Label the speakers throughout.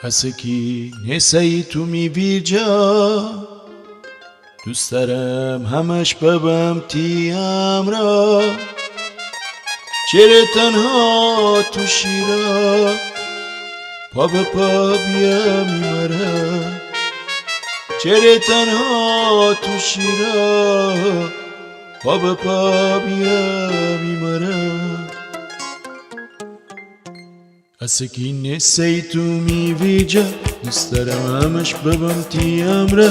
Speaker 1: حسکی نسایی تو میویجا دوست دارم همش ببم تیم را چرا تنها تو شیرا پا به پا بیا میمرم چرا تنها تو شیرا پا به پا بیا میمرم حسکی نسی تو میویجا دوست دارم همش ببم تیم را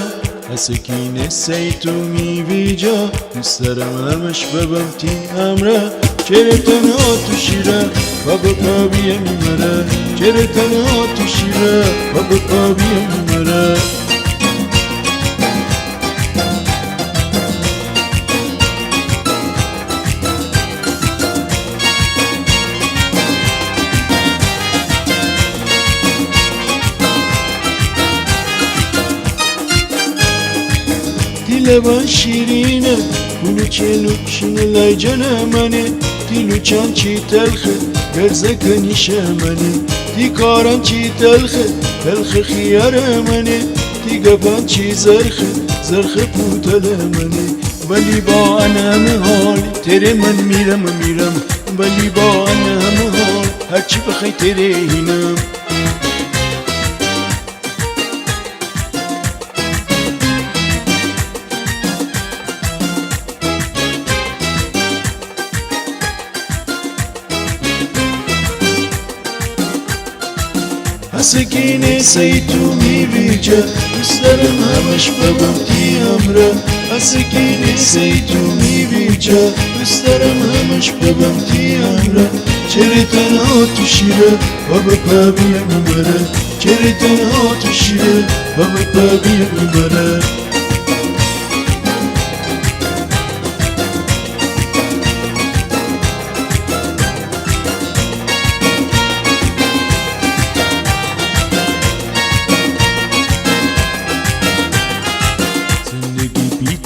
Speaker 1: حسکی نسی تو میویجا دوست دارم همش ببم تیم را چرا تنها تو شیرا پا به پا بیا میمرم چرا تنها تو شیرا پا به پا بیا میمرم لبان شیرینه گلو چلو شینه لای جنه منه دیلو چند چی تلخه گرزه کنیشه منه دی کاران چی تلخه تلخ خیاره منه دی گبان چی زرخه پوتله منه ولی با همه حال تره من میرم ولی با همه حال هرچی بخوای تره اینم حسکی نسی تو میویجا دوست دارم همش ببم تیم را حسکی نسی تو میویجا دوست دارم همش ببم تیم را چرا تنها تو شیره پا به پا بیا میمرم چرا تنها تو شیره پا به پا بیا میمرم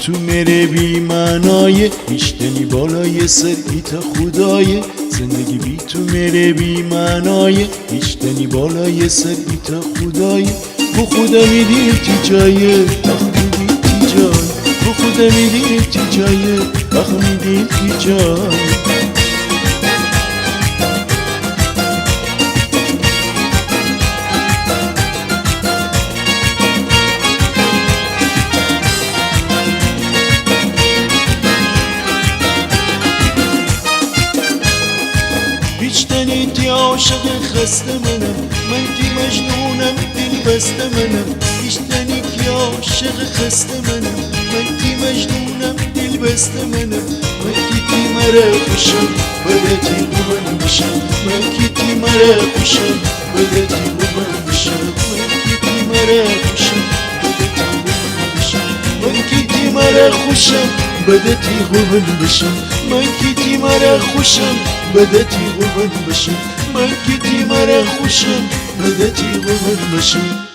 Speaker 1: تو میره بی معنای میشتنی بالای سر تا خدای زندگی بی تو میره بی معنای میشتنی بالای سر تا خدای بو خدا میدیر تی جایه آخ میدیر تی جای بو خدا میدیر تی جایه آخ میدیر تی جای بیشتنی تی عاشق خسته منم من تی مجنونم دل بسته منم بیشتنی کی عاشق خسته منم من تی مجنونم دل بسته منم من کی مرا خوشم بده تی من بشم من کی مرا خوشم بده تی من بشم من کی مرا خوشم بده تی من بشم من کی مرا خوشم بده تی من بشم من کی مرا خوشم بده تی من بشم من کی مرا خوشم بده تی من بشم